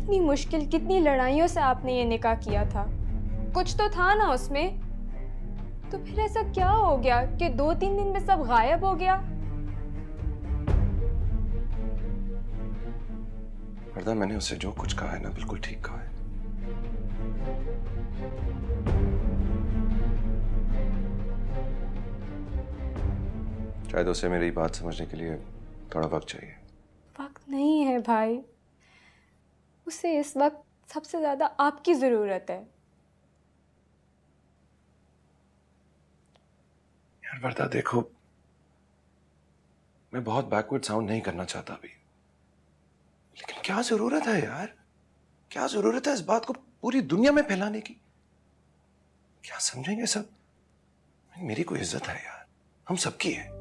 कितनी मुश्किल, कितनी लड़ाइयों से आपने ये निकाह किया था। कुछ तो था ना उसमें। तो फिर ऐसा क्या हो गया कि 2-3 दिन में सब गायब हो गया? वरदा, मैंने उससे जो कुछ कहा है ना, बिल्कुल ठीक कहा है। शायद उसे मेरी बात समझने के लिए थोड़ा वक्त चाहिए। वक्त नहीं है भाई, उसे इस वक्त सबसे ज्यादा आपकी जरूरत है। यार वरदा देखो, मैं बहुत बैकवर्ड साउंड नहीं करना चाहता अभी, लेकिन क्या जरूरत है यार? क्या जरूरत है इस बात को पूरी दुनिया में फैलाने की? क्या समझेंगे सब? मेरी कोई इज्जत है यार, हम सबकी है।